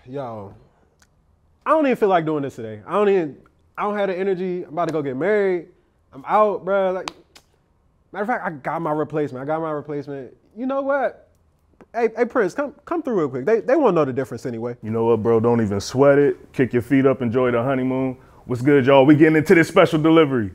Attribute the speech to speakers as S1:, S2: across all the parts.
S1: Yo, I don't even feel like doing this today. I don't have the energy. I'm about to go get married. I'm out, bro. Like, matter of fact, I got my replacement. You know what? Hey, Prince, come through real quick. They won't know the difference anyway.
S2: You know what, bro? Don't even sweat it. Kick your feet up, enjoy the honeymoon. What's good, y'all? We getting into this special delivery.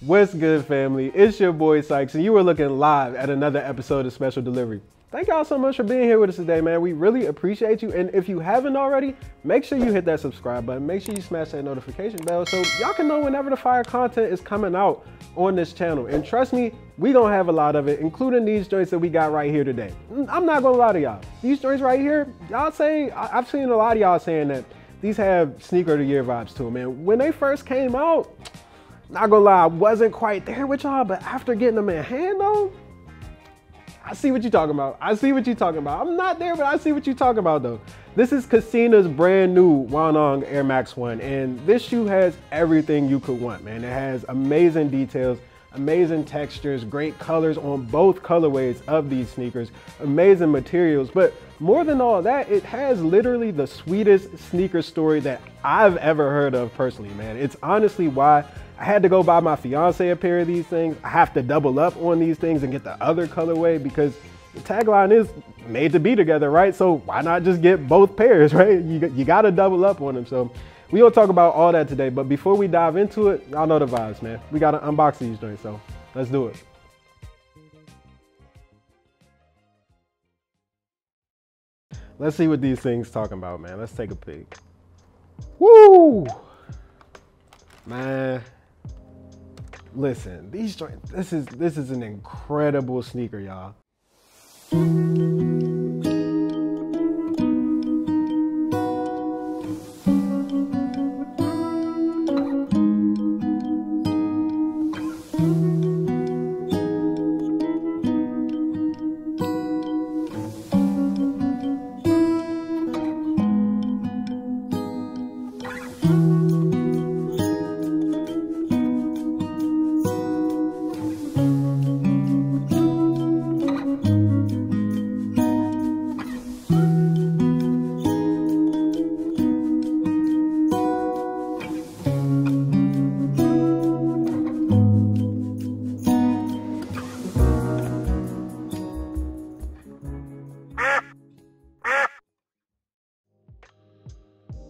S1: What's good, family? It's your boy Sykes, and you are looking live at another episode of Special Delivery. Thank y'all so much for being here with us today, man. We really appreciate you. And if you haven't already, make sure you hit that subscribe button. Make sure you smash that notification bell so y'all can know whenever the fire content is coming out on this channel. And trust me, we gonna have a lot of it, including these joints that we got right here today. I'm not gonna lie to y'all. These joints right here, y'all say, I've seen a lot of y'all saying that these have sneaker of the year vibes to them, man. When they first came out, not gonna lie, I wasn't quite there with y'all, but after getting them in hand though, I see what you're talking about. I'm not there, but I see what you're talking about though. This is Kasina's brand new wong-ang Air Max 1, and this shoe has everything you could want, man. It has amazing details, amazing textures, great colors on both colorways of these sneakers, amazing materials, but more than all that, it has literally the sweetest sneaker story that I've ever heard of personally, man. It's honestly why I had to go buy my fiance a pair of these things. I have to double up on these things and get the other colorway because the tagline is made to be together, right? So why not just get both pairs, right? You got to double up on them. So we gonna talk about all that today. But before we dive into it, y'all know the vibes, man. We got to unbox these joints, so let's do it. Let's see what these things talking about, man. Let's take a peek. Woo! Man. Listen, these joints, this is an incredible sneaker, y'all.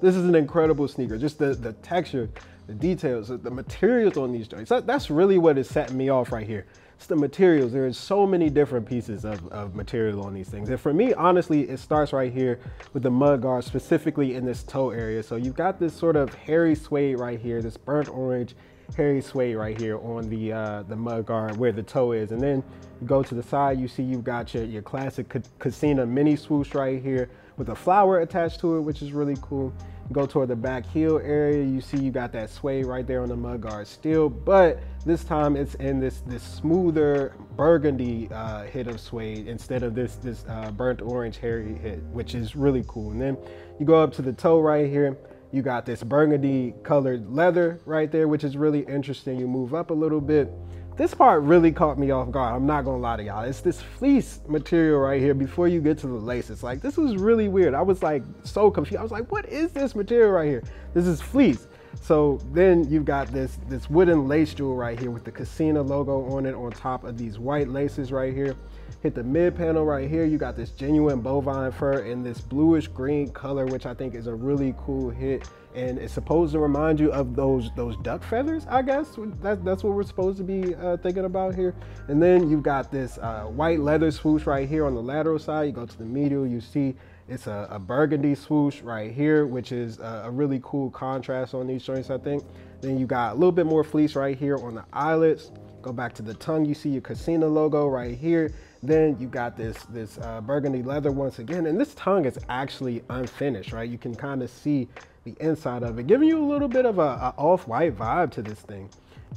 S1: This is an incredible sneaker. Just the texture, the details, the materials on these joints. That's really what is setting me off right here. It's the materials. There is so many different pieces of material on these things. And for me, honestly, it starts right here with the mud guard, specifically in this toe area. So you've got this sort of hairy suede right here, this burnt orange hairy suede right here on the mud guard where the toe is. And then you go to the side, you see you've got your classic Kasina mini swoosh right here with a flower attached to it, which is really cool. Go toward the back heel area, you see you got that suede right there on the mud guard still, but this time it's in this smoother burgundy hit of suede instead of this burnt orange hairy hit, which is really cool. And then you go up to the toe right here, you got this burgundy colored leather right there, which is really interesting. You move up a little bit. This part really caught me off guard. I'm not gonna lie to y'all. It's this fleece material right here before you get to the laces. Like, this was really weird. I was like so confused. I was like, what is this material right here? This is fleece. So then you've got this wooden lace jewel right here with the Kasina logo on it on top of these white laces right here. Hit the mid panel right here. You got this genuine bovine fur in this bluish green color, which I think is a really cool hit. And it's supposed to remind you of those duck feathers, I guess. That's what we're supposed to be thinking about here. And then you've got this white leather swoosh right here on the lateral side. You go to the medial, you see it's a burgundy swoosh right here, which is a really cool contrast on these joints, I think. Then you got a little bit more fleece right here on the eyelets. Go back to the tongue, you see your Kasina logo right here. Then you got this burgundy leather once again, and this tongue is actually unfinished, right? You can kind of see the inside of it, giving you a little bit of a off-white vibe to this thing.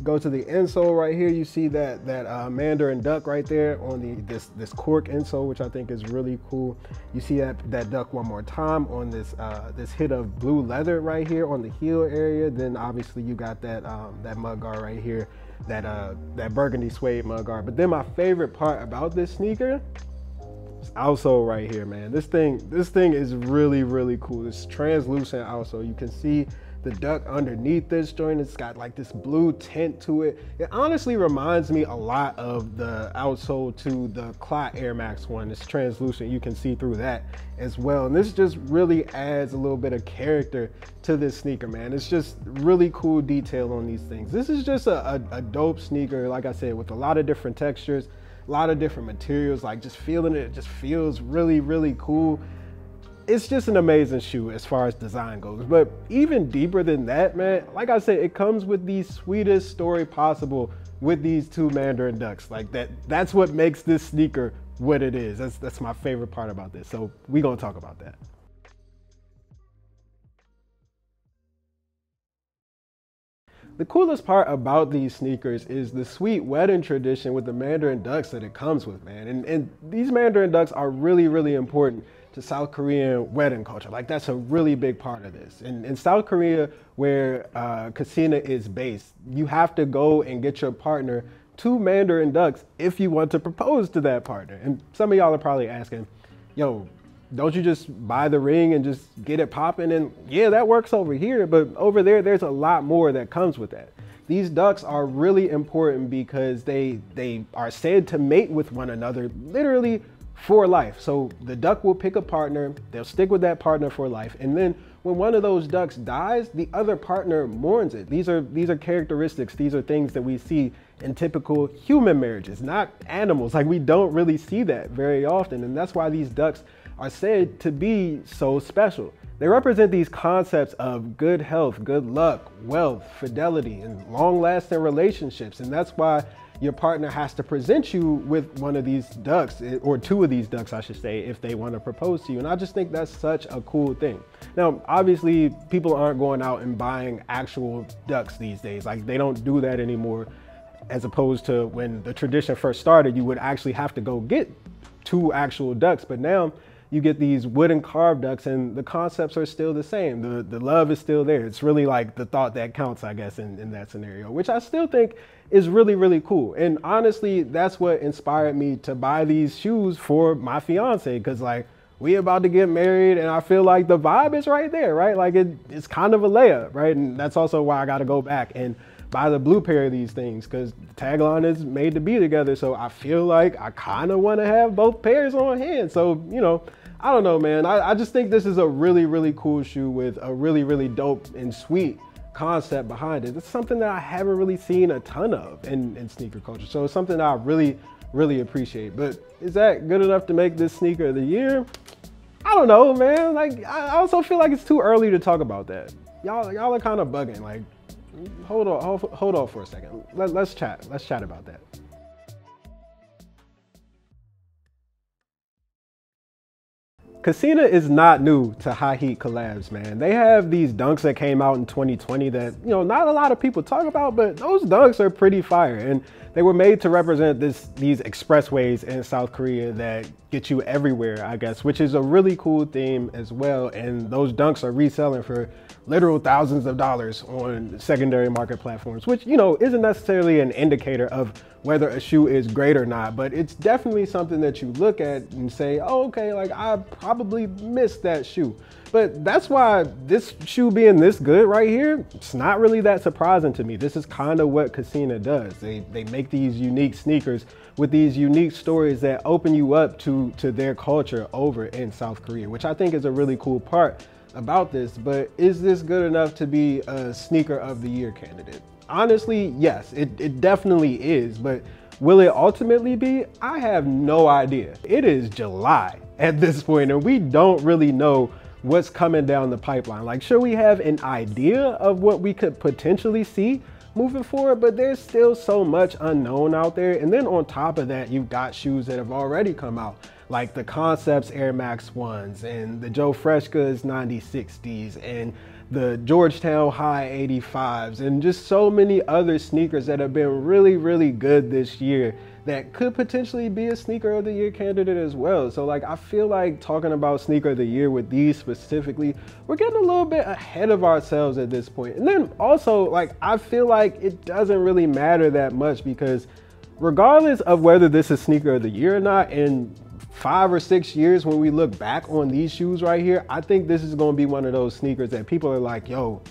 S1: Go to the insole right here, you see that mandarin duck right there on this cork insole, which I think is really cool. You see that duck one more time on this hit of blue leather right here on the heel area. Then obviously you got that mud guard right here that burgundy suede mud guard. But then my favorite part about this sneaker is outsole right here, man. This thing is really cool. It's translucent outsole. You can see the duck underneath this joint. It's got like this blue tint to it. It honestly reminds me a lot of the outsole to the Kasina Air Max one. It's translucent. You can see through that as well. And this just really adds a little bit of character to this sneaker, man. It's just really cool detail on these things. This is just a dope sneaker, like I said, with a lot of different textures, a lot of different materials. Like just feeling it just feels really cool. It's just an amazing shoe as far as design goes. But even deeper than that, man, like I said, it comes with the sweetest story possible with these two Mandarin ducks. Like that's what makes this sneaker what it is. That's my favorite part about this. So we gonna talk about that. The coolest part about these sneakers is the sweet wedding tradition with the Mandarin ducks that it comes with, man. And these Mandarin ducks are really important to South Korean wedding culture. Like that's a really big part of this. In South Korea, where Kasina is based, you have to go and get your partner two Mandarin ducks if you want to propose to that partner. And some of y'all are probably asking, yo, don't you just buy the ring and just get it popping? And yeah, that works over here, but over there, there's a lot more that comes with that. These ducks are really important because they are said to mate with one another literally for life. So the duck will pick a partner, they'll stick with that partner for life. And then when one of those ducks dies, the other partner mourns it. These are characteristics, these are things that we see in typical human marriages, not animals. Like we don't really see that very often. And that's why these ducks are said to be so special. They represent these concepts of good health, good luck, wealth, fidelity, and long-lasting relationships. And that's why your partner has to present you with one of these ducks, or two of these ducks, I should say, if they want to propose to you. And I just think that's such a cool thing. Now, obviously, people aren't going out and buying actual ducks these days. Like they don't do that anymore, as opposed to when the tradition first started, you would actually have to go get two actual ducks. But now you get these wooden carved ducks and the concepts are still the same. The love is still there. It's really like the thought that counts, I guess, in that scenario, which I still think is really cool. And honestly, that's what inspired me to buy these shoes for my fiance, because like we about to get married and I feel like the vibe is right there, right? Like it's kind of a layup, right? And that's also why I got to go back and buy the blue pair of these things, because the tagline is made to be together. So I feel like I kind of want to have both pairs on hand. So, you know, I don't know, man. I just think this is a really cool shoe with a really dope and sweet concept behind it. It's something that I haven't really seen a ton of in sneaker culture. So it's something that I really appreciate. But is that good enough to make this sneaker of the year? I don't know, man. Like I also feel like it's too early to talk about that. Y'all are kind of bugging. Like, hold on for a second. Let's chat about that. Kasina is not new to high heat collabs, man. They have these dunks that came out in 2020 that, you know, not a lot of people talk about, but those dunks are pretty fire. And they were made to represent these expressways in South Korea that get you everywhere, I guess, which is a really cool theme as well. And those dunks are reselling for literal thousands of dollars on secondary market platforms, which, you know, isn't necessarily an indicator of whether a shoe is great or not, but it's definitely something that you look at and say, oh, okay, like I probably missed that shoe. But that's why this shoe being this good right here, it's not really that surprising to me. This is kind of what Kasina does. They make these unique sneakers with these unique stories that open you up to their culture over in South Korea, which I think is a really cool part about this. But is this good enough to be a sneaker of the year candidate? Honestly, yes, it definitely is, but will it ultimately be? I have no idea. It is July at this point, and we don't really know what's coming down the pipeline. Like, sure, we have an idea of what we could potentially see moving forward, but there's still so much unknown out there. And then on top of that, you've got shoes that have already come out, like the Concepts Air Max 1s and the Joe Freshgoods 9060s and the Georgetown High 85s, and just so many other sneakers that have been really, really good this year that could potentially be a sneaker of the year candidate as well. So like, I feel like talking about sneaker of the year with these specifically, we're getting a little bit ahead of ourselves at this point. And then also, like, I feel like it doesn't really matter that much, because regardless of whether this is sneaker of the year or not, in 5 or 6 years when we look back on these shoes right here, I think this is going to be one of those sneakers that people are like, yo,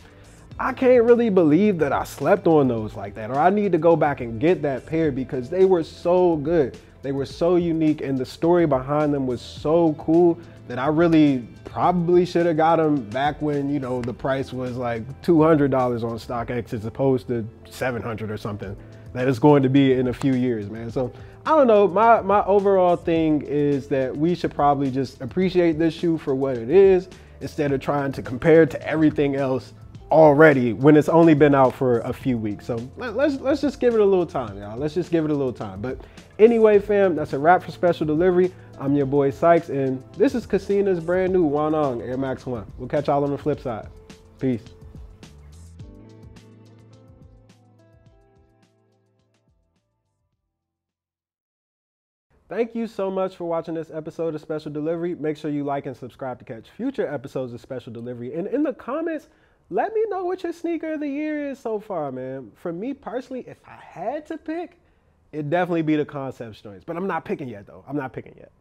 S1: I can't really believe that I slept on those like that, or I need to go back and get that pair because they were so good. They were so unique, and the story behind them was so cool that I really probably should have got them back when, you know, the price was like $200 on StockX as opposed to $700 or something that it's going to be in a few years, man. So I don't know, my overall thing is that we should probably just appreciate this shoe for what it is instead of trying to compare it to everything else already when it's only been out for a few weeks. So let's just give it a little time, y'all. Let's just give it a little time. But anyway, fam, that's a wrap for Special Delivery. I'm your boy Sykes, and this is Kasina's brand new wong-ang Air Max 1. We'll catch y'all on the flip side. Peace. Thank you so much for watching this episode of Special Delivery. Make sure you like and subscribe to catch future episodes of Special Delivery. And in the comments, let me know what your sneaker of the year is so far, man. For me personally, if I had to pick, it'd definitely be the Concepts joints. But I'm not picking yet, though. I'm not picking yet.